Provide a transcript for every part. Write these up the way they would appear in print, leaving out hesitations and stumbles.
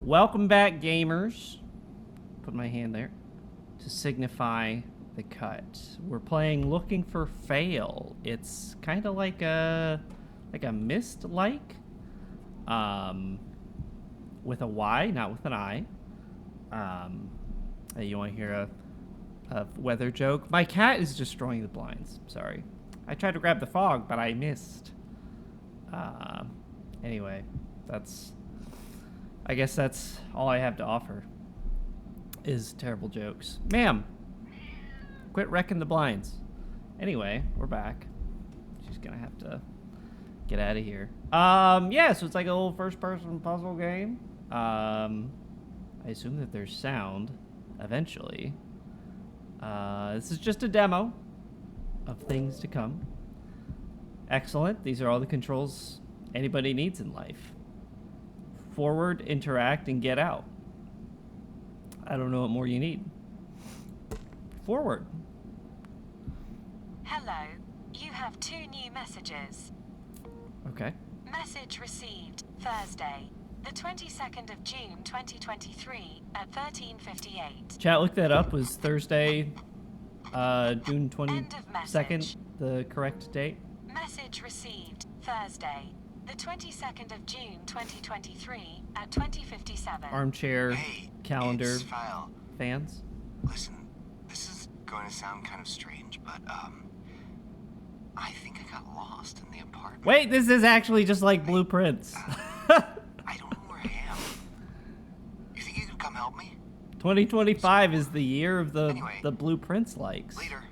Welcome back, gamers. Put my hand there to signify the cut. We're playing Looking for Fail. It's kind of like a Myst-like, with a Y, not with an I. You want to hear a weather joke? My cat is destroying the blinds. Sorry. I tried to grab the fog, but I missed. Anyway, I guess that's all I have to offer is terrible jokes. Ma'am, quit wrecking the blinds. Anyway, we're back. She's gonna have to get out of here. Yeah, so it's like a little first-person puzzle game. I assume that there's sound eventually. This is just a demo of things to come. Excellent. These are all the controls anybody needs in life. Forward, interact, and get out. I don't know what more you need. Forward. Hello. You have 2 new messages. Okay. Message received Thursday, the 22nd of June 2023 at 13:58. Chat, look that up. Was Thursday, June 22nd, End of message. the correct date? Message received Thursday, the 22nd of June 2023 at 20:57. Armchair Hey, calendar it's Fael. fans. Listen, this is going to sound kind of strange, but I think I got lost in the apartment. Wait, this is actually just like Blueprints. I don't know where I am. You think you could come help me? 2025 is the year of the Anyway, Blueprints likes. Later.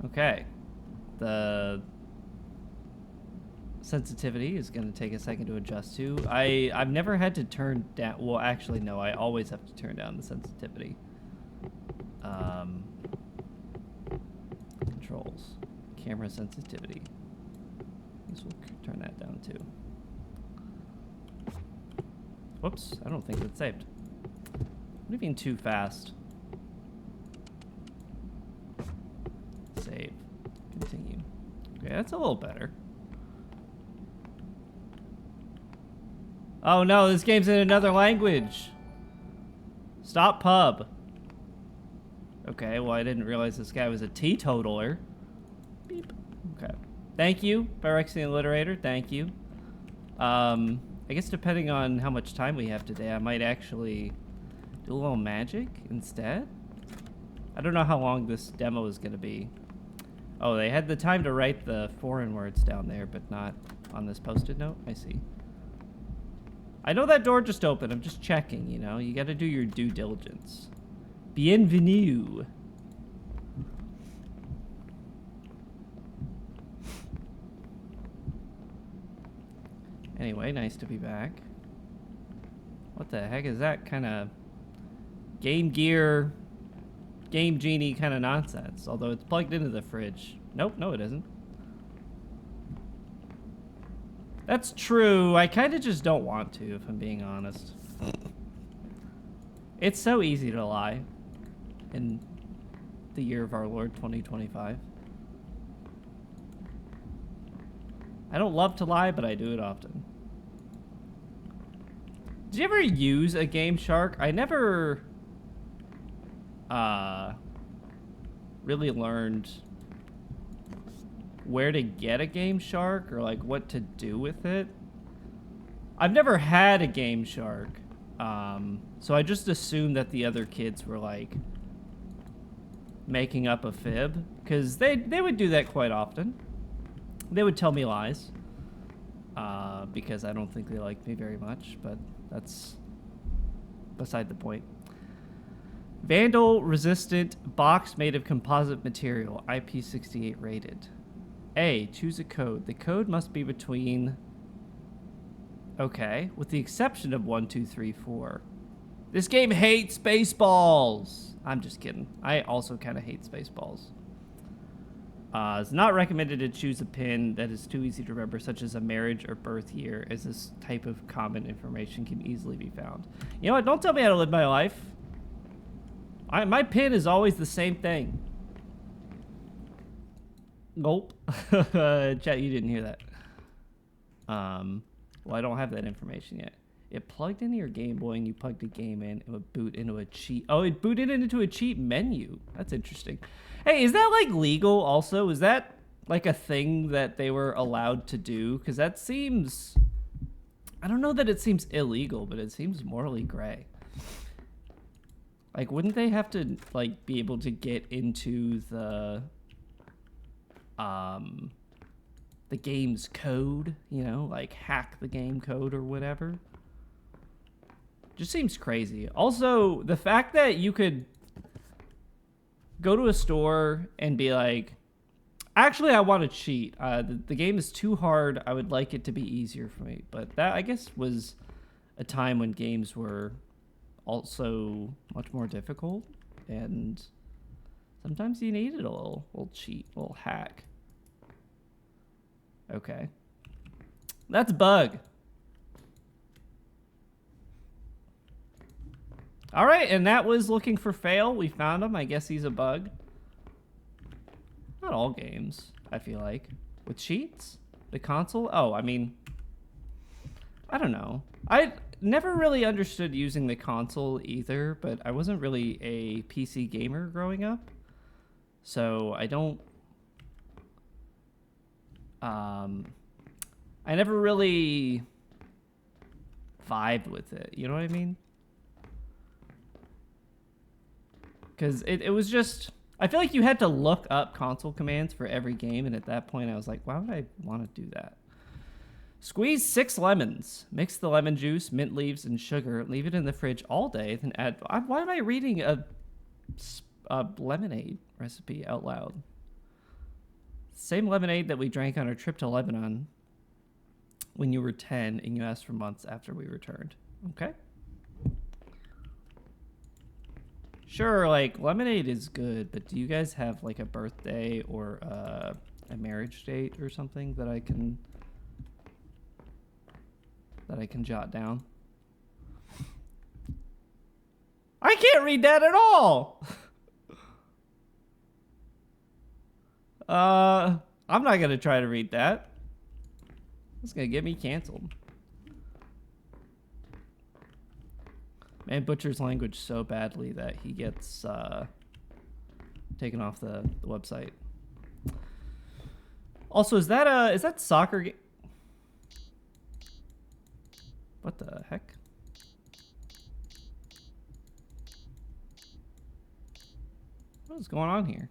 Okay. The sensitivity is going to take a second to adjust to. I've never had to turn down. Well, actually, no. I always have to turn down the sensitivity. Controls. Camera sensitivity. I guess we'll turn that down too. Whoops. I don't think it's saved. What do you mean too fast? Save. Continue. Okay, that's a little better. Oh no, this game's in another language. Stop pub. Okay, well I didn't realize this guy was a teetotaler. Beep. Okay. Thank you, Phyrexian Alliterator, thank you. I guess depending on how much time we have today, I might actually do a little magic instead. I don't know how long this demo is gonna be. Oh, they had the time to write the foreign words down there, but not on this post-it note? I see. I know that door just opened. I'm just checking, you know? You gotta do your due diligence. Bienvenue. Anyway, nice to be back. What the heck is that kind of Game Gear... Game Genie kind of nonsense, although it's plugged into the fridge. Nope, no it isn't. That's true. I kind of just don't want to, if I'm being honest. It's so easy to lie in the year of our Lord 2025. I don't love to lie, but I do it often. Did you ever use a Game Shark? I never... really learned where to get a Game Shark or like what to do with it. I've never had a Game Shark, so I just assumed that the other kids were like making up a fib, because they would do that quite often. They would tell me lies, because I don't think they like me very much, but that's beside the point. Vandal resistant box made of composite material, IP68 rated. A, choose a code. The code must be between... Okay, with the exception of 1, 2, 3, 4. This game hates Spaceballs! I'm just kidding. I also kind of hate Spaceballs. It's not recommended to choose a pin that is too easy to remember, such as a marriage or birth year, as this type of common information can easily be found. You know what? Don't tell me how to live my life. My pin is always the same thing. Nope. Chat, you didn't hear that. Well, I don't have that information yet. It plugged into your Game Boy and you plugged a game in, it would boot into a cheat. Oh, it booted into a cheat menu. That's interesting. Hey, is that like legal also? Is that like a thing that they were allowed to do? Because that seems, I don't know that it seems illegal, but it seems morally gray. Like, wouldn't they have to like be able to get into the game's code, you know, like hack the game code or whatever? Just seems crazy. Also, the fact that you could go to a store and be like, actually, I want to cheat. The game is too hard. I would like it to be easier for me. But that, I guess, was a time when games were also much more difficult. And sometimes you needed a little cheat, a little hack. Okay. That's bug. All right, and that was looking for fail. We found him. I guess he's a bug. Not all games, I feel like. With cheats? The console? Oh, I mean, I don't know. I never really understood using the console either, but I wasn't really a PC gamer growing up. So I don't... I never really vibed with it. You know what I mean? Because it was just... I feel like you had to look up console commands for every game, and at that point I was like, why would I want to do that? Squeeze 6 lemons. Mix the lemon juice, mint leaves, and sugar. Leave it in the fridge all day, then add... Why am I reading a lemonade recipe out loud? Same lemonade that we drank on our trip to Lebanon when you were 10 and you asked for months after we returned. Okay. Sure, like, lemonade is good, but do you guys have, like, a birthday or a marriage date or something that I can jot down? I can't read that at all! I'm not gonna try to read that. It's gonna get me canceled. Man butchers language so badly that he gets taken off the website. Also, is that soccer game? What the heck? What is going on here?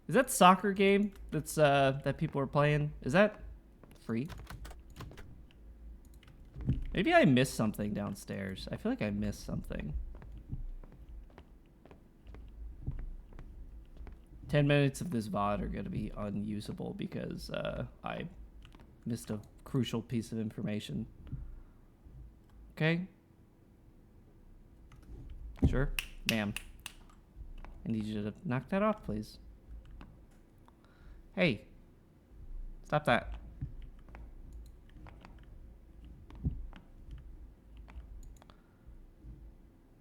Is that soccer game that's that people are playing? Is that free? Maybe I missed something downstairs. I feel like I missed something. 10 minutes of this VOD are going to be unusable because I missed a crucial piece of information. Okay? Sure. Ma'am. I need you to knock that off, please. Hey. Stop that.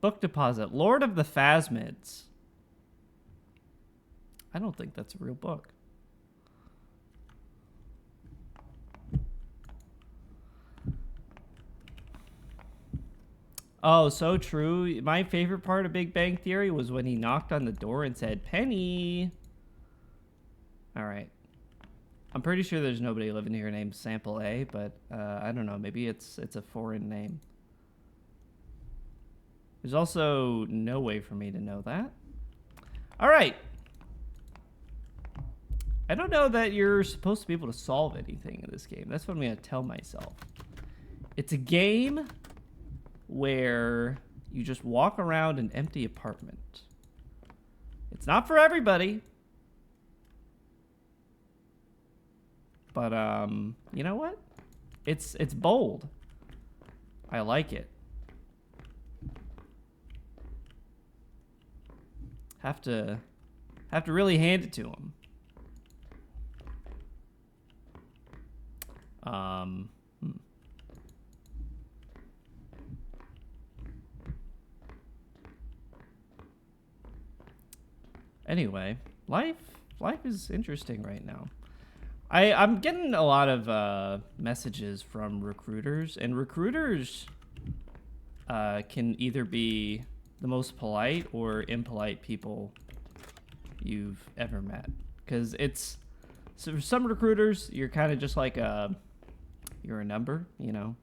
Book deposit. Lord of the Phasmids. I don't think that's a real book. Oh, so true. My favorite part of Big Bang Theory was when he knocked on the door and said, Penny. All right. I'm pretty sure there's nobody living here named Sample A, but I don't know. Maybe it's a foreign name. There's also no way for me to know that. All right. I don't know that you're supposed to be able to solve anything in this game. That's what I'm going to tell myself. It's a game where you just walk around an empty apartment. It's not for everybody. But, you know what? It's bold. I like it. Have to really hand it to him. Anyway, life is interesting right now. I'm getting a lot of messages from recruiters, and recruiters can either be the most polite or impolite people you've ever met. Because it's, so for some recruiters, you're kind of just like you're a number, you know.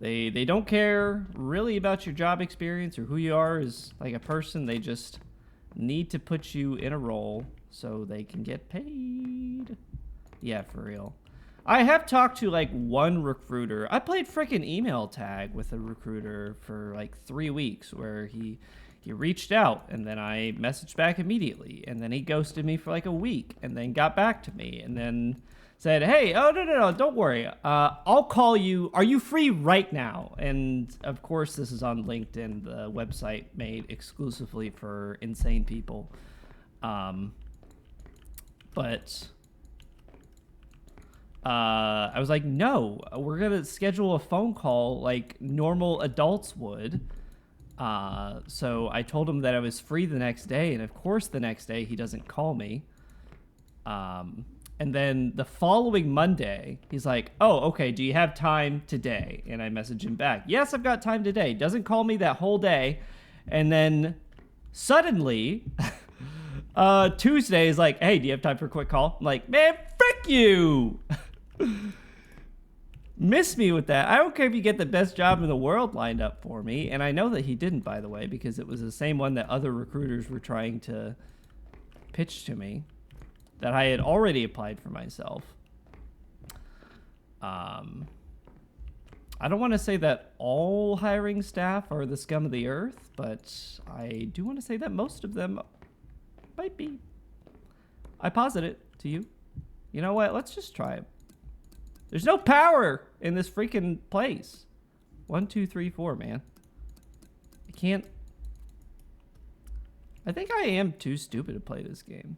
They don't care really about your job experience or who you are as like a person. They just need to put you in a role so they can get paid. Yeah, for real. I have talked to like one recruiter. I played freaking email tag with a recruiter for like 3 weeks where he reached out and then I messaged back immediately and then he ghosted me for like a week and then got back to me and then said, hey, oh, no, don't worry. I'll call you. Are you free right now? And of course, this is on LinkedIn, the website made exclusively for insane people. But I was like, no, we're going to schedule a phone call like normal adults would. So I told him that I was free the next day. And of course, the next day he doesn't call me. And then the following Monday, he's like, oh, okay, do you have time today? And I message him back, yes, I've got time today. Doesn't call me that whole day. And then suddenly, Tuesday is like, hey, do you have time for a quick call? I'm like, man, frick you. Miss me with that. I don't care if you get the best job in the world lined up for me. And I know that he didn't, by the way, because it was the same one that other recruiters were trying to pitch to me, that I had already applied for myself. I don't want to say that all hiring staff are the scum of the earth, but I do want to say that most of them might be. I posit it to you. You know what? Let's just try it. There's no power in this freaking place. 1, 2, 3, 4, man. I can't. I think I am too stupid to play this game.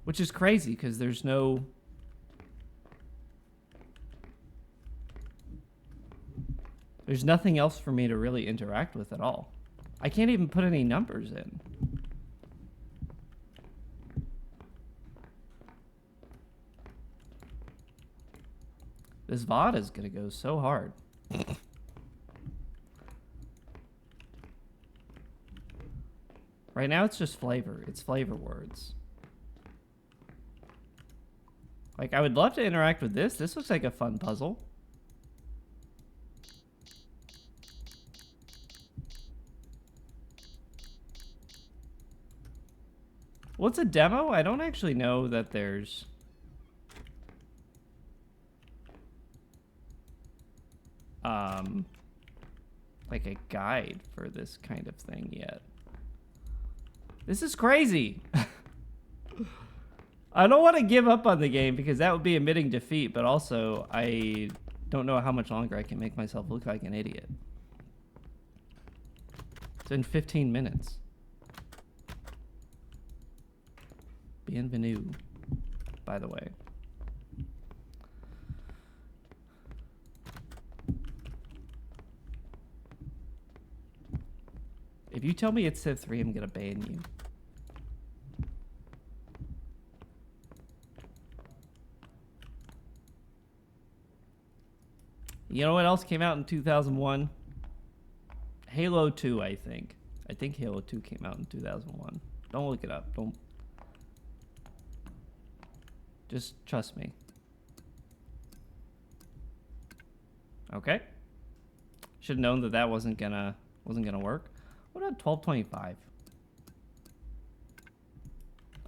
Which is crazy because there's no... There's nothing else for me to really interact with at all. I can't even put any numbers in. This VOD is going to go so hard. Right now it's just flavor. It's flavor words. Like, I would love to interact with this. This looks like a fun puzzle. What's a demo? I don't actually know that there's... like a guide for this kind of thing yet. This is crazy. I don't want to give up on the game because that would be admitting defeat, but also I don't know how much longer I can make myself look like an idiot. It's in 15 minutes. Bienvenue, by the way. If you tell me it's Civ 3, I'm gonna ban you. You know what else came out in 2001? Halo 2, I think. I think Halo 2 came out in 2001. Don't look it up. Don't. Just trust me. Okay. Should have known that that wasn't gonna work. What about 1225?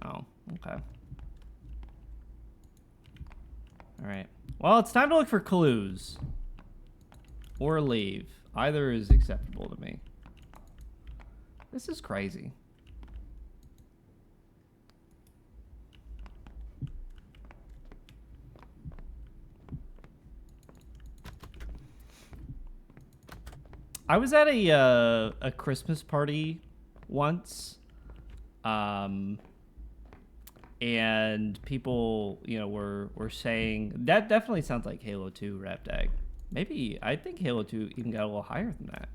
Oh, okay. All right. Well, it's time to look for clues. Or leave. Either is acceptable to me. This is crazy. I was at a Christmas party once, and people, you know, were saying that definitely sounds like Halo 2 rap tag. Maybe I think Halo 2 even got a little higher than that.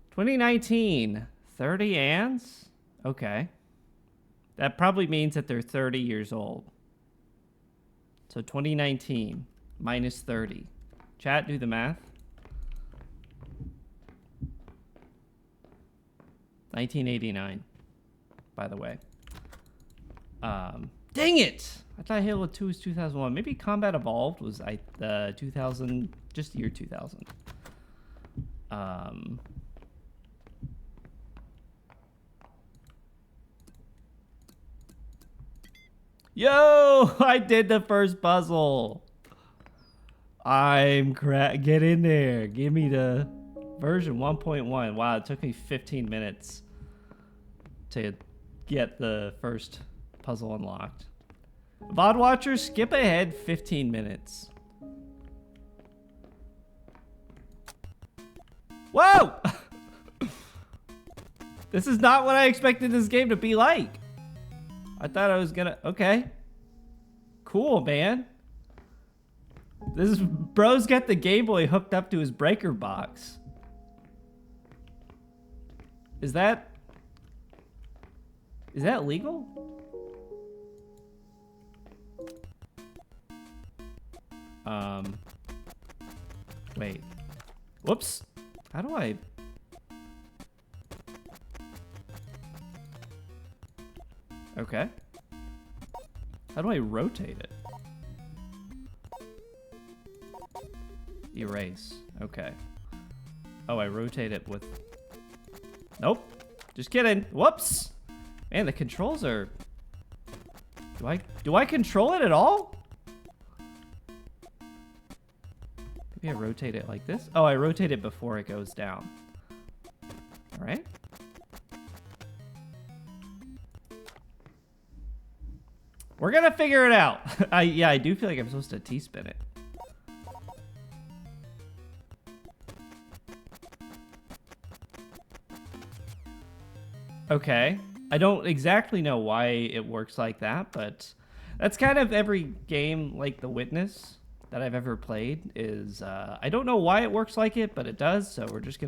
2019, 30 ands. Okay. That probably means that they're 30 years old. So 2019 minus 30. Chat, do the math. 1989, by the way. Dang it! I thought Halo 2 was 2001. Maybe Combat Evolved was 2000, just the year 2000. Yo! I did the first puzzle. Get in there. Give me the version 1.1. Wow, it took me 15 minutes to get the first puzzle unlocked. VOD watchers, skip ahead 15 minutes. Whoa! This is not what I expected this game to be like. I thought I was gonna... Okay. Cool, man. This bro's got the Game Boy hooked up to his breaker box. Is that legal? Wait. Whoops. How do I... Okay. How do I rotate it? Erase. Okay. Oh, I rotate it with... Nope. Just kidding. Whoops. Man, the controls are... Do I control it at all? Maybe I rotate it like this. Oh, I rotate it before it goes down. All right. We're gonna figure it out. Yeah, I do feel like I'm supposed to T-spin it. Okay. I don't exactly know why it works like that, but that's kind of every game like The Witness that I've ever played is, I don't know why it works like it, but it does, so we just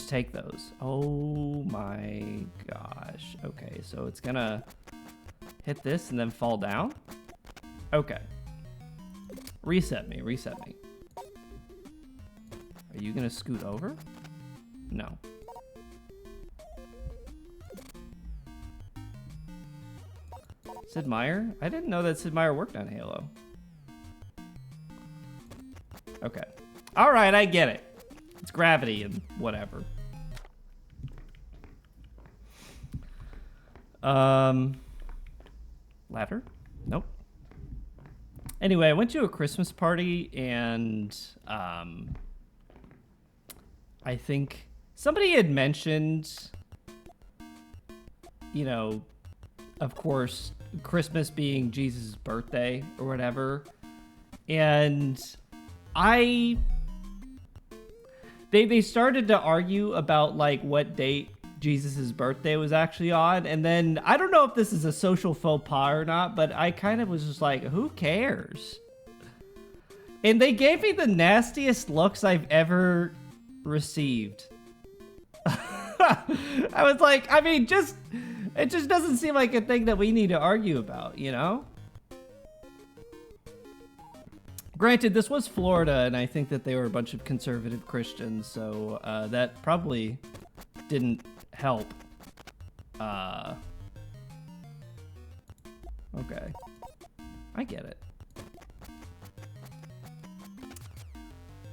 take those. Oh my gosh. Okay, so it's gonna hit this and then fall down? Okay. Reset me. Are you gonna scoot over? No. Sid Meier? I didn't know that Sid Meier worked on Halo. Okay. All right, I get it. It's gravity and whatever. Ladder? Nope. Anyway, I went to a Christmas party and I think somebody had mentioned, you know, of course, Christmas being Jesus' birthday or whatever. And they started to argue about like what date Jesus' birthday was actually on. And then I don't know if this is a social faux pas or not, but I kind of was just like, who cares? And they gave me the nastiest looks I've ever received. I was like, I mean, it just doesn't seem like a thing that we need to argue about, you know? Granted, this was Florida, and I think that they were a bunch of conservative Christians, so that probably didn't help. Okay. I get it.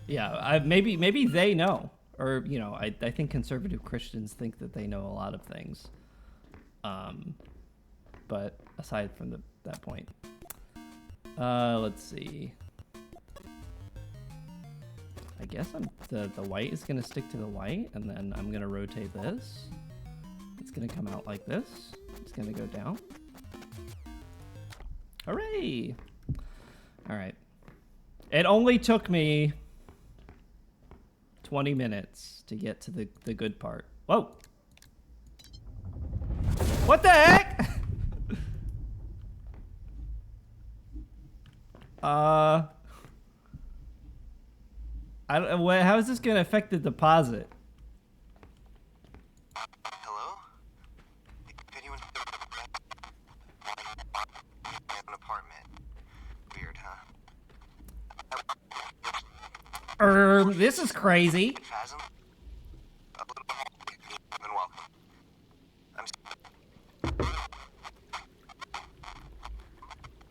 Yeah, maybe they know. Or, you know, I think conservative Christians think that they know a lot of things. But aside from that point. Let's see. I guess the white is going to stick to the white, and then I'm going to rotate this. It's going to come out like this. It's going to go down. Hooray! All right. It only took me 20 minutes to get to the good part. Whoa! What the heck? I don't. How is this gonna affect the deposit? Hello? This is crazy. Phasm? A little been welcome.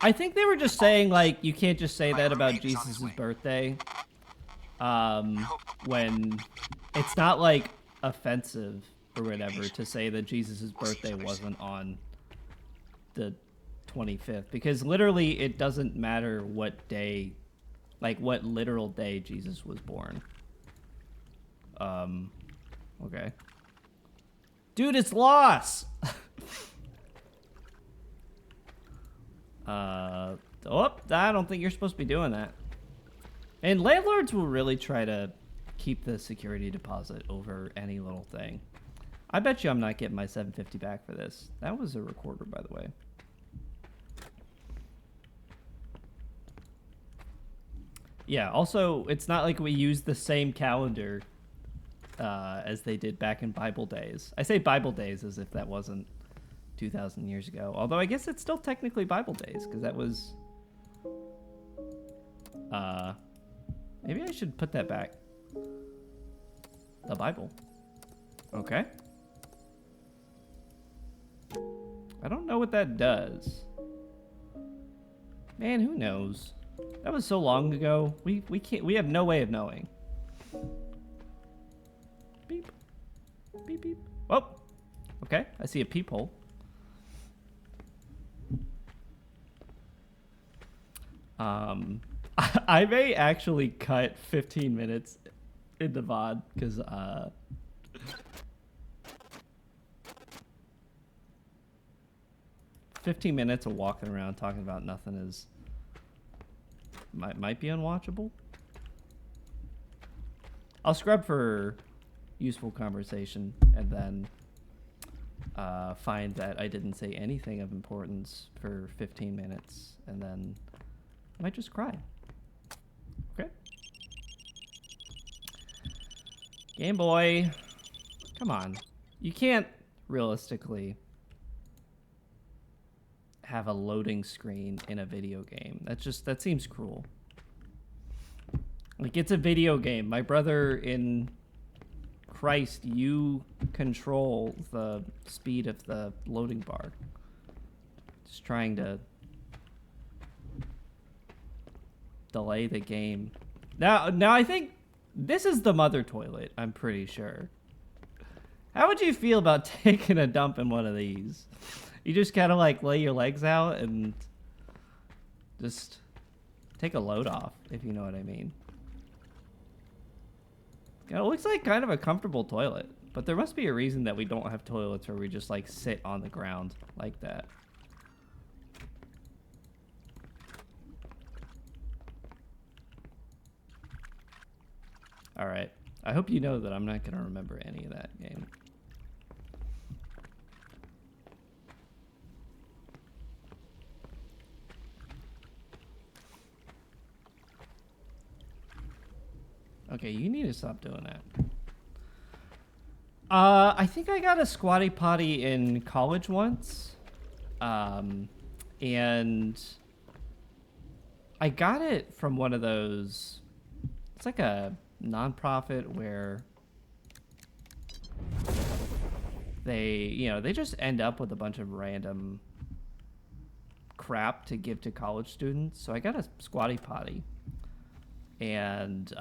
I think they were just saying, like, you can't just say that about Jesus' birthday. When it's not, like, offensive or whatever to say that Jesus' birthday wasn't on the 25th. Because literally it doesn't matter what day, like, what literal day Jesus was born. Okay. Dude, it's lost! I don't think you're supposed to be doing that. And landlords will really try to keep the security deposit over any little thing. I bet you I'm not getting my $750 back for this. That was a recorder, by the way. Yeah, also, it's not like we use the same calendar as they did back in Bible days. I say Bible days as if that wasn't 2,000 years ago. Although I guess it's still technically Bible days, because that was... maybe I should put that back. The Bible. Okay. I don't know what that does. Man, who knows? That was so long ago. We have no way of knowing. Beep. Beep beep. Oh. Okay, I see a peephole. I may actually cut 15 minutes in the VOD because 15 minutes of walking around talking about nothing is might be unwatchable. I'll scrub for useful conversation and then find that I didn't say anything of importance for 15 minutes and then I might just cry. Okay. Game Boy. Come on. You can't realistically have a loading screen in a video game. That seems cruel. Like, it's a video game. My brother in Christ, you control the speed of the loading bar. Just trying to delay the game. Now I think this is the mother toilet, I'm pretty sure. How would you feel about taking a dump in one of these? You just kind of like lay your legs out and just take a load off, if you know what I mean. It looks like kind of a comfortable toilet, but there must be a reason that we don't have toilets where we just like sit on the ground like that. All right. I hope you know that I'm not going to remember any of that game. Okay, you need to stop doing that. I think I got a squatty potty in college once. And I got it from one of those... It's like a nonprofit where they just end up with a bunch of random crap to give to college students. So I got a squatty potty, and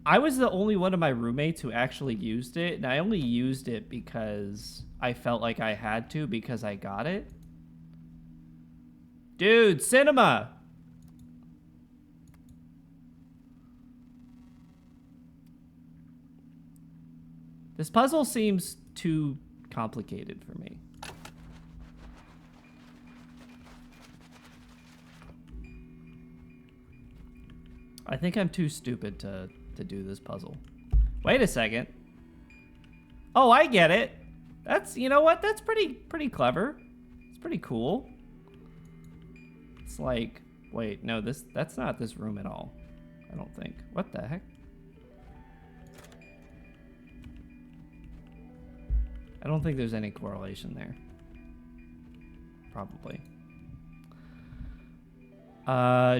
I was the only one of my roommates who actually used it, and I only used it because I felt like I had to because I got it. Dude, cinema! This puzzle seems too complicated for me. I think I'm too stupid to do this puzzle. Wait a second. Oh, I get it. That's, you know what? That's pretty clever. It's pretty cool. It's like, wait, no, that's not this room at all. I don't think. What the heck? I don't think there's any correlation there. Probably.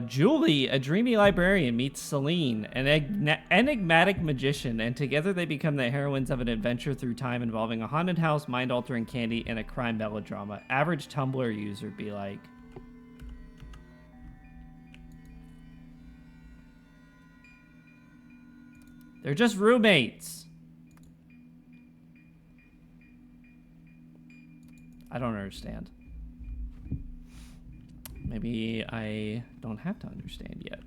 Julie, a dreamy librarian, meets Celine, an enigmatic magician, and together they become the heroines of an adventure through time involving a haunted house, mind-altering candy, and a crime melodrama. Average Tumblr user be like. They're just roommates. I don't understand. Maybe I don't have to understand yet.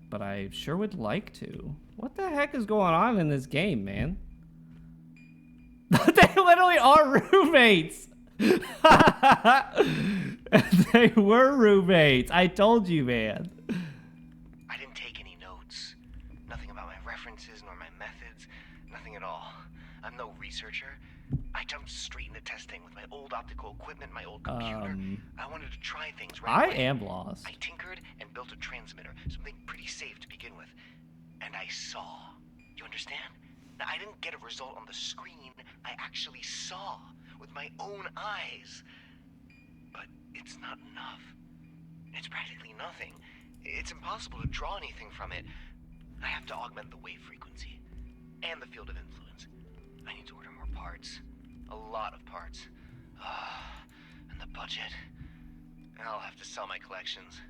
But I sure would like to. What the heck is going on in this game, man? They literally are roommates! They were roommates. I told you, man. I didn't take any notes. Nothing about my references nor my methods. Nothing at all. I'm no researcher. I jumped straight into testing with my old optical equipment, my old computer. I wanted to try things right away. I am lost. I tinkered and built a transmitter, something pretty safe to begin with. And I saw. You understand? Now, I didn't get a result on the screen. I actually saw with my own eyes. But it's not enough. It's practically nothing. It's impossible to draw anything from it. I have to augment the wave frequency and the field of influence. I need to order more parts. A lot of parts. And the budget. I'll have to sell my collections.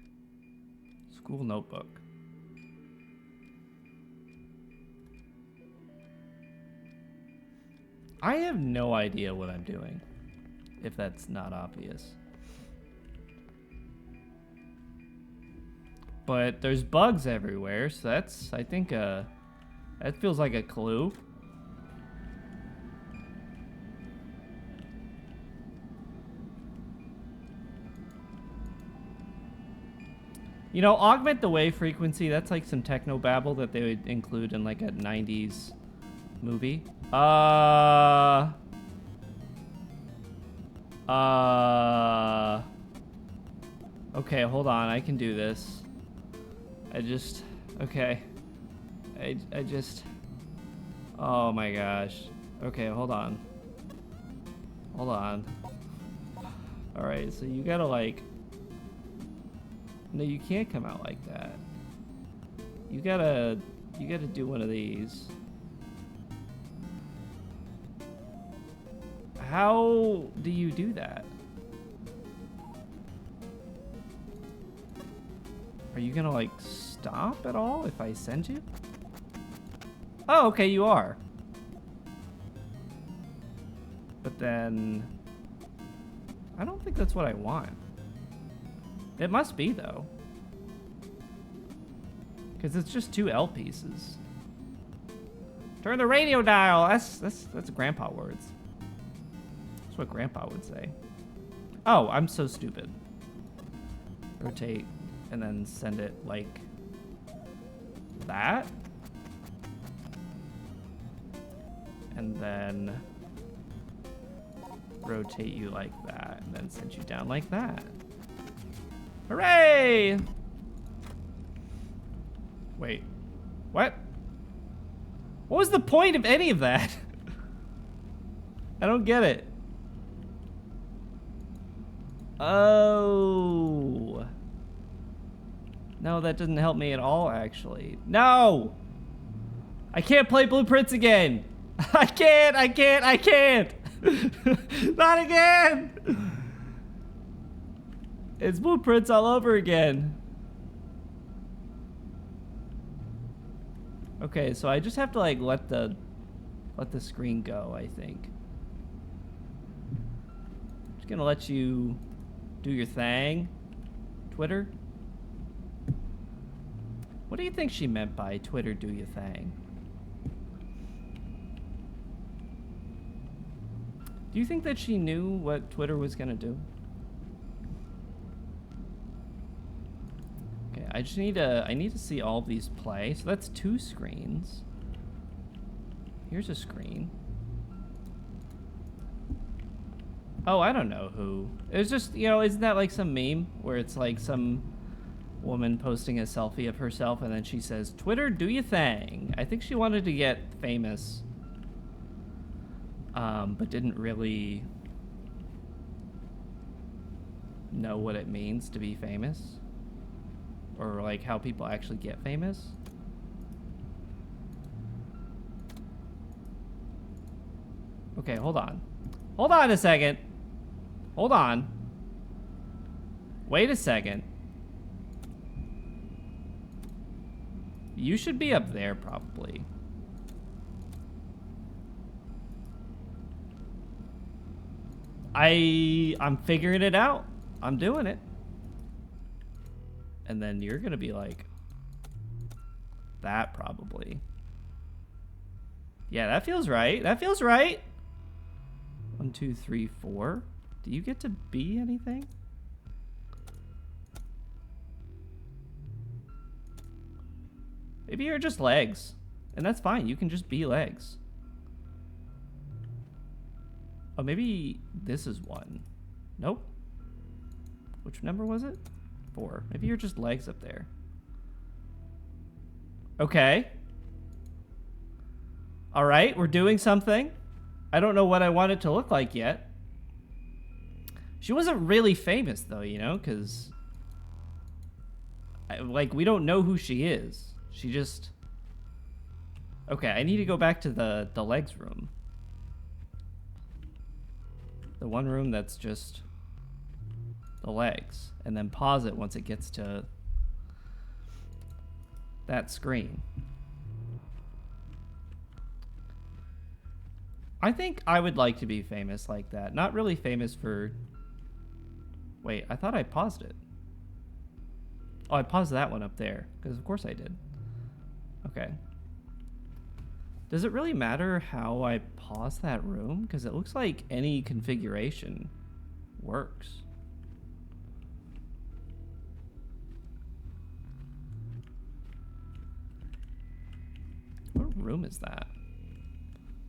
School notebook. I have no idea what I'm doing, if that's not obvious. But there's bugs everywhere, so that's, I think, that feels like a clue. You know, augment the wave frequency, that's like some techno babble that they would include in like a 90s movie. Okay, hold on, I can do this. Okay. Oh my gosh. Okay, hold on. Hold on. Alright, so you gotta like... No, you can't come out like that. You gotta do one of these. How do you do that? Are you gonna like stop at all if I send you? Oh, okay, you are. But then I don't think that's what I want. It must be though. Cause it's just 2 L pieces. Turn the radio dial. That's grandpa words. That's what grandpa would say. Oh, I'm so stupid. Rotate and then send it like that. And then rotate you like that and then send you down like that. Hooray! Wait, what? What was the point of any of that? I don't get it. Oh. No, that doesn't help me at all, actually. No! I can't play Blueprints again! I can't! Not again! It's Blueprints all over again. Okay, so I just have to like let the screen go, I think. Just gonna let you do your thing. Twitter? What do you think she meant by Twitter do your thing? Do you think that she knew what Twitter was gonna do? Okay, I need to see all of these play. So that's 2 screens. Here's a screen. Oh, I don't know who. It was just, you know, isn't that like some meme where it's like some woman posting a selfie of herself and then she says, Twitter, do your thing. I think she wanted to get famous, but didn't really know what it means to be famous. Or, like, how people actually get famous. Okay, hold on. Hold on a second. Hold on. Wait a second. You should be up there, probably. I'm figuring it out. I'm doing it. And then you're gonna be like... That, probably. Yeah, that feels right. That feels right. 1, 2, 3, 4. Do you get to be anything? Maybe you're just legs. And that's fine. You can just be legs. Oh, maybe this is 1. Nope. Which number was it? 4. Maybe you're just legs up there. Okay. All right, we're doing something. I don't know what I want it to look like yet. She wasn't really famous, though, you know, because... Like, we don't know who she is. She just... Okay, I need to go back to the legs room. The one room that's just the legs. And then pause it once it gets to that screen. I think I would like to be famous like that. Not really famous for... Wait, I thought I paused it. Oh, I paused that one up there. Because of course I did. Okay. Does it really matter how I pause that room? Because it looks like any configuration works. What room is that?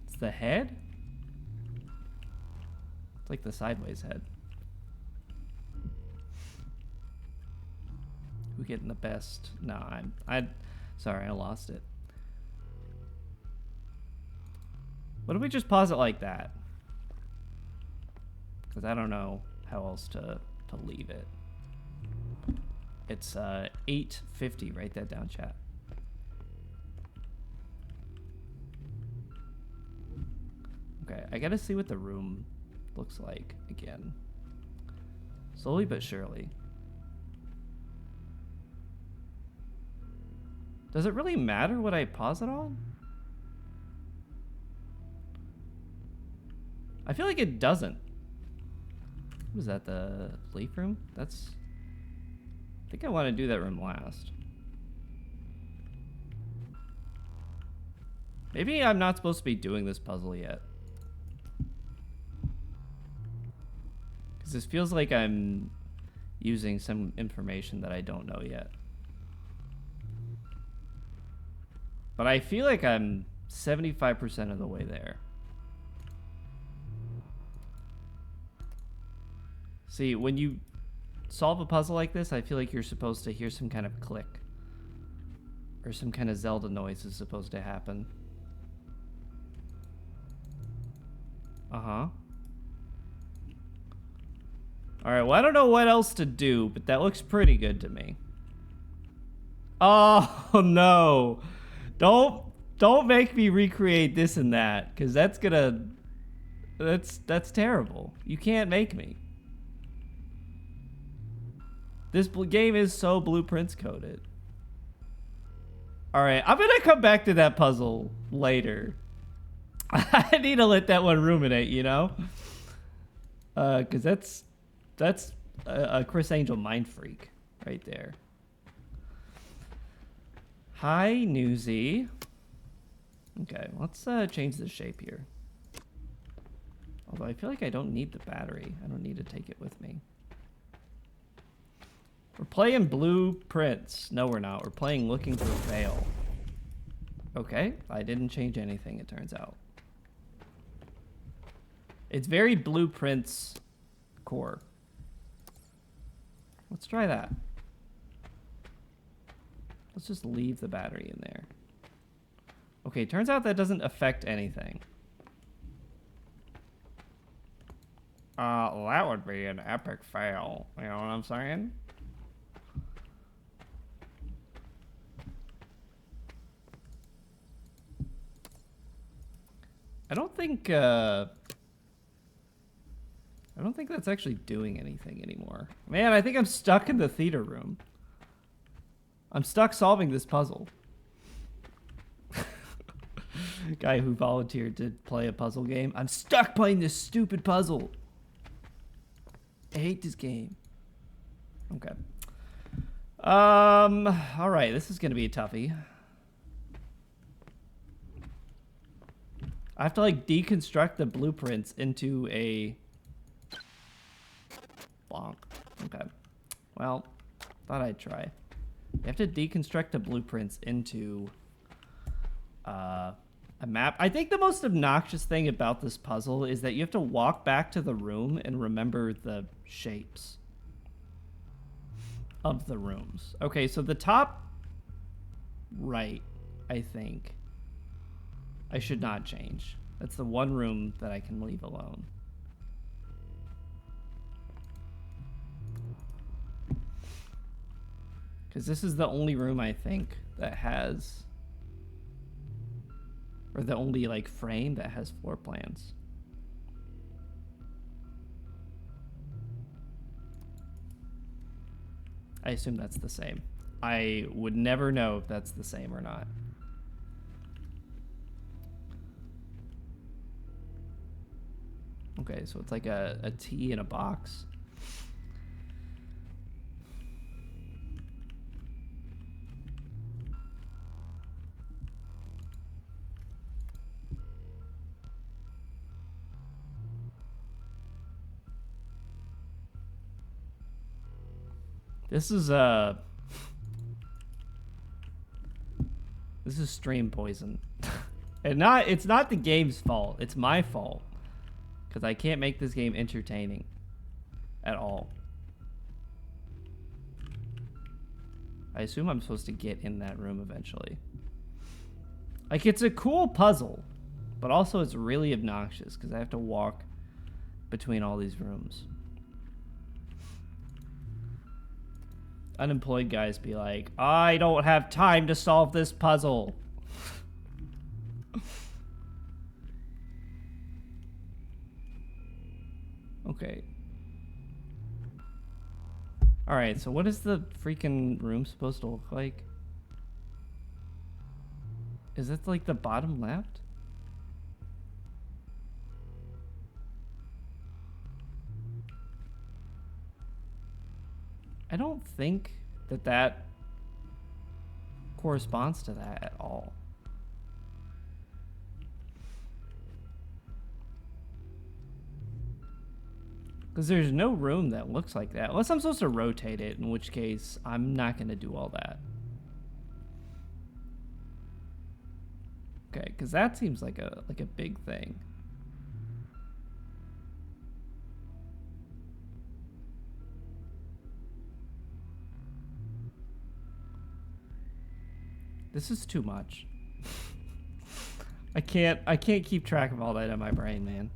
It's the head? It's like the sideways head. Who getting the best? No, sorry, I lost it. What if we just pause it like that? Because I don't know how else to leave it. It's 8:50. Write that down, chat. Okay, I gotta see what the room looks like again. Slowly but surely. Does it really matter what I pause it on? I feel like it doesn't. Was that the leaf room? That's... I think I want to do that room last. Maybe I'm not supposed to be doing this puzzle yet. Because this feels like I'm using some information that I don't know yet. But I feel like I'm 75% of the way there. See, when you solve a puzzle like this, I feel like you're supposed to hear some kind of click. Or some kind of Zelda noise is supposed to happen. Uh-huh. Alright, well, I don't know what else to do, but that looks pretty good to me. Oh, no. Don't make me recreate this and that, because that's gonna... That's terrible. You can't make me. This game is so blueprints coded. Alright, I'm gonna come back to that puzzle later. I need to let that one ruminate, you know? Because that's a Chris Angel mind freak right there. Hi, Newsy. Okay, let's change the shape here. Although I feel like I don't need the battery. I don't need to take it with me. We're playing blueprints. No, we're not. We're playing Looking for Fail. Okay, I didn't change anything, it turns out. It's very blueprints core. Let's try that. Let's just leave the battery in there. Okay, turns out that doesn't affect anything. That would be an epic fail. You know what I'm saying? I don't think that's actually doing anything anymore. Man, I think I'm stuck in the theater room. I'm stuck solving this puzzle. Guy who volunteered to play a puzzle game. I'm stuck playing this stupid puzzle. I hate this game. Okay. All right, this is gonna be a toughie. I have to like deconstruct the blueprints into a bonk. Okay. Well, thought I'd try. You have to deconstruct the blueprints into a map. I think the most obnoxious thing about this puzzle is that you have to walk back to the room and remember the shapes of the rooms. Okay, so the top right, I think, I should not change. That's the one room that I can leave alone. Because this is the only room, I think, that has... or the only, like, frame that has floor plans. I assume that's the same. I would never know if that's the same or not. Okay, so it's like a T in a box. This is stream poison. And it's not the game's fault. It's my fault. Because I can't make this game entertaining at all. I assume I'm supposed to get in that room eventually. Like, it's a cool puzzle, but also it's really obnoxious because I have to walk between all these rooms. Unemployed guys be like, I don't have time to solve this puzzle. Okay. Alright, so what is the freaking room supposed to look like? Is it like the bottom left? I don't think that corresponds to that at all. Because there's no room that looks like that. Unless I'm supposed to rotate it, in which case I'm not going to do all that. Okay, because that seems like a big thing. This is too much. I can't keep track of all that in my brain, man.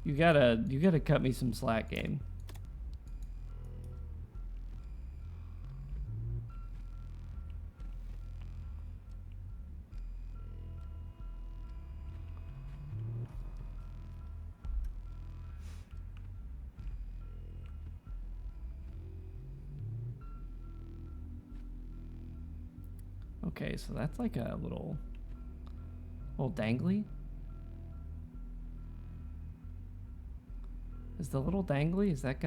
You gotta cut me some slack, game. Okay, so that's like a little dangly. Is the little dangly, is that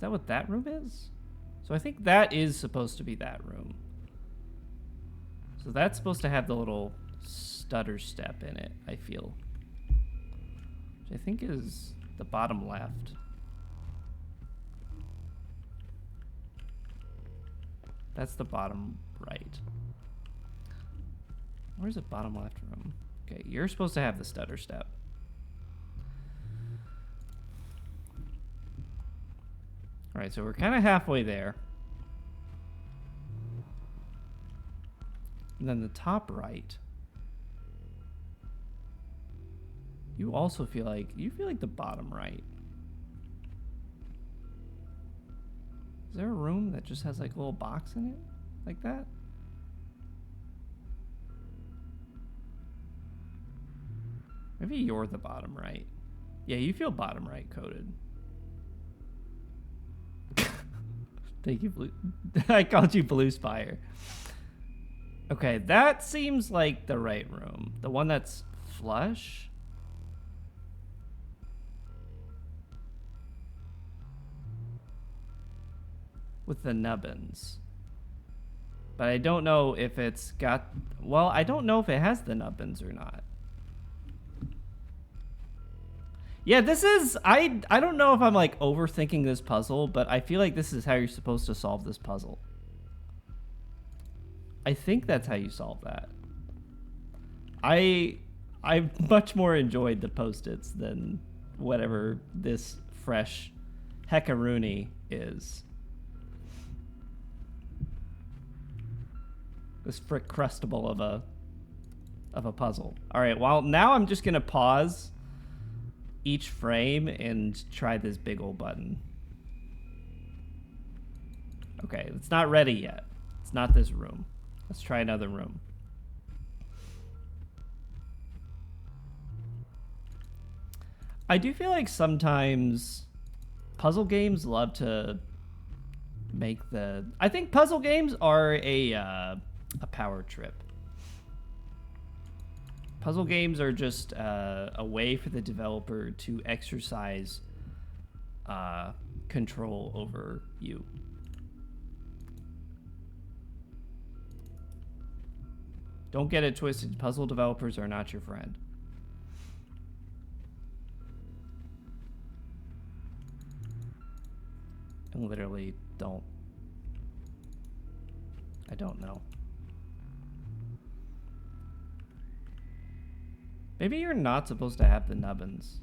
what that room is? So I think that is supposed to be that room. So that's supposed to have the little stutter step in it, I feel. Which I think is the bottom left. That's the bottom right. Where's the bottom left room? Okay, you're supposed to have the stutter step. Alright, so we're kind of halfway there. And then the top right. You also feel like the bottom right. Is there a room that just has like a little box in it? Like that? Maybe you're the bottom right. Yeah, you feel bottom right coded. Thank you, Blue. I called you Blue Spire. Okay, that seems like the right room. The one that's flush? With the nubbins. But I don't know if it's got... Well, I don't know if it has the nubbins or not. Yeah, this is... I don't know if I'm, like, overthinking this puzzle, but I feel like this is how you're supposed to solve this puzzle. I think that's how you solve that. I've much more enjoyed the Post-its than whatever this fresh heckaroony is. This frick crustable of a puzzle. All right, well, now I'm just gonna pause each frame and try this big old button. Okay, it's not ready yet. It's not this room. Let's try another room. I do feel like sometimes puzzle games love to make the... I think puzzle games are a power trip. Puzzle games are just a way for the developer to exercise control over you. Don't get it twisted. Puzzle developers are not your friend. And literally don't. I don't know. Maybe you're not supposed to have the nubbins.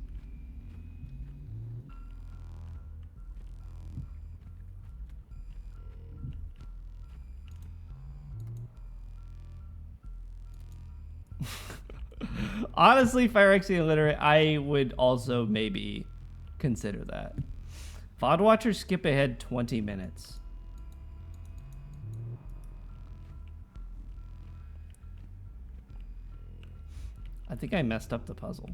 Honestly, Phyrexia Illiterate, I would also maybe consider that. VOD watchers skip ahead 20 minutes. I think I messed up the puzzle.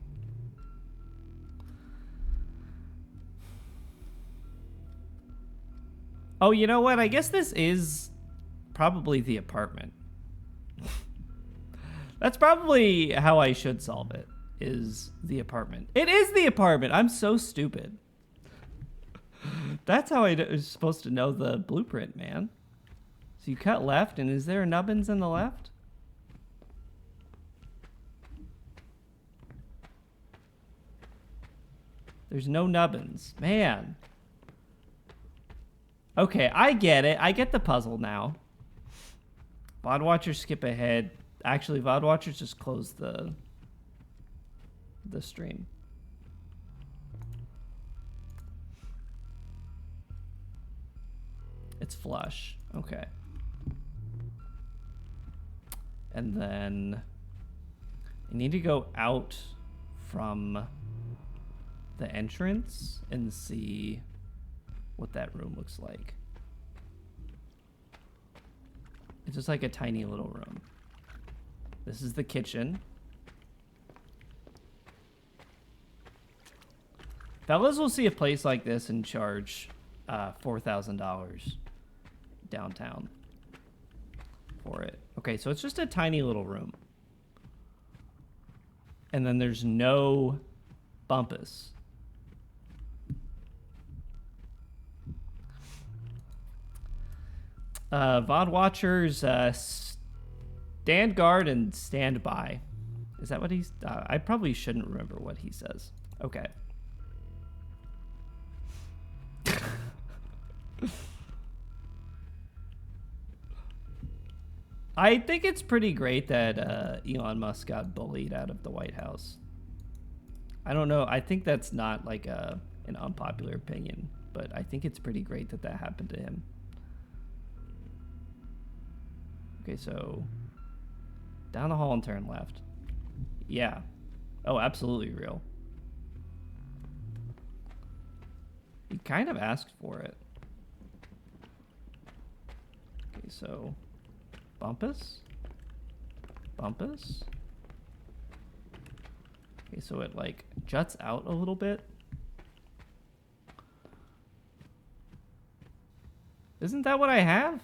Oh, you know what? I guess this is probably the apartment. That's probably how I should solve it, is the apartment. It is the apartment! I'm so stupid. That's how I was supposed to know the blueprint, man. So you cut left, and is there nubbins in the left? There's no nubbins. Man. Okay, I get it. I get the puzzle now. VOD watchers skip ahead. Actually, VOD watchers just close the stream. It's flush. Okay. And then I need to go out from the entrance and see what that room looks like. It's just like a tiny little room. This is the kitchen. Fellas will see a place like this and charge $4,000 downtown for it. Okay, so it's just a tiny little room. And then there's no bumpus. VOD watchers, stand guard and stand by. Is that what he's... I probably shouldn't remember what he says. Okay. I think it's pretty great that Elon Musk got bullied out of the White House. I don't know. I think that's not like an unpopular opinion, but I think it's pretty great that that happened to him. Okay, so Down the hall and turn left. Yeah. Oh, absolutely real. He kind of asked for it. Okay, so... Bumpus? Bumpus? Okay, so it, like, juts out a little bit. Isn't that what I have?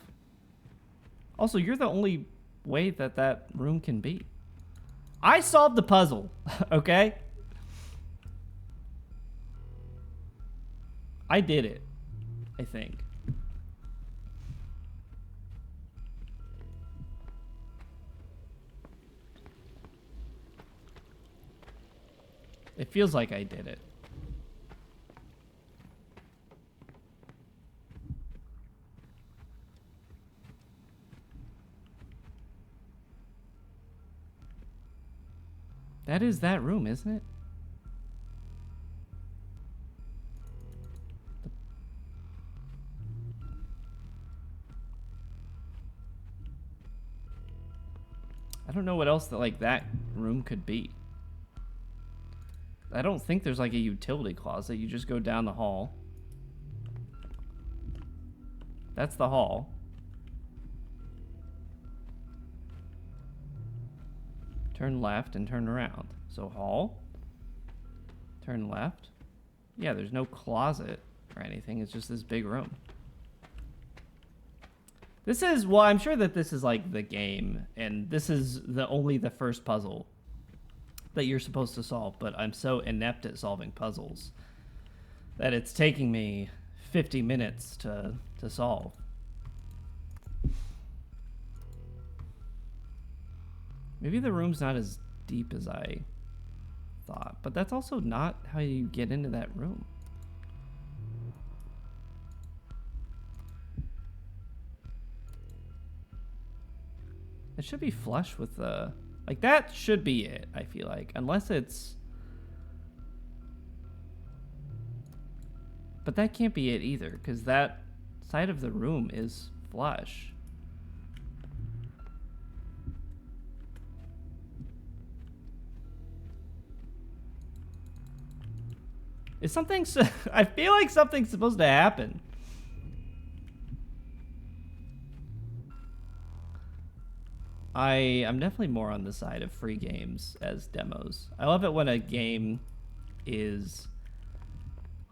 Also, you're the only way that that room can be. I solved the puzzle, okay? I did it, I think. It feels like I did it. That is that room, isn't it? I don't know what else that, like, that room could be. I don't think there's, like, a utility closet. You just go down the hall. That's the hall. Turn left and turn around. So hall. Turn left. Yeah, there's no closet or anything. It's just this big room. This is, well, I'm sure that this is like the game, and this is only the first puzzle that you're supposed to solve, but I'm so inept at solving puzzles that it's taking me 50 minutes to solve. Maybe the room's not as deep as I thought, but that's also not how you get into that room. It should be flush with the... Like, that should be it, I feel like. Unless it's... But that can't be it either, because that side of the room is flush. Is something... I feel like something's supposed to happen. I'm definitely more on the side of free games as demos. I love it when a game is...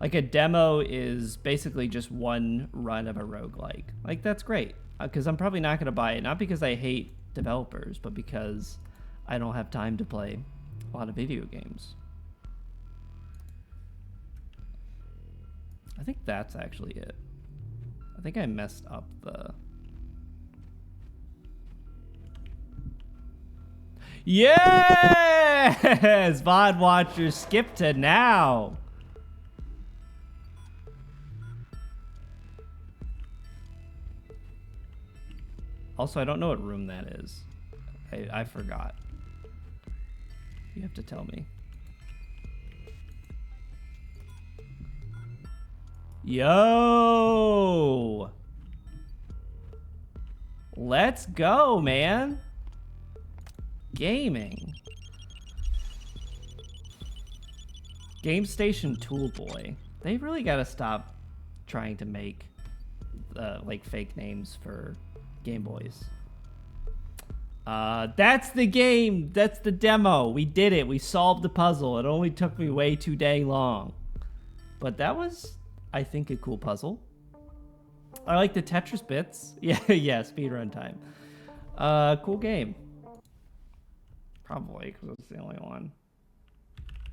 Like, a demo is basically just one run of a roguelike. Like, that's great. Because I'm probably not going to buy it. Not because I hate developers, but because I don't have time to play a lot of video games. I think that's actually it. I think I messed up the... Yes! VOD watchers, skip to now. Also, I don't know what room that is. I forgot. You have to tell me. Yo! Let's go, man. Gaming. Game Station Tool Boy. They really gotta stop trying to make like fake names for Game Boys. That's the game. That's the demo. We did it. We solved the puzzle. It only took me way too dang long. But that was, I think, a cool puzzle. I like the Tetris bits. Yeah, yeah, speedrun time. Cool game. Probably, because it's the only one.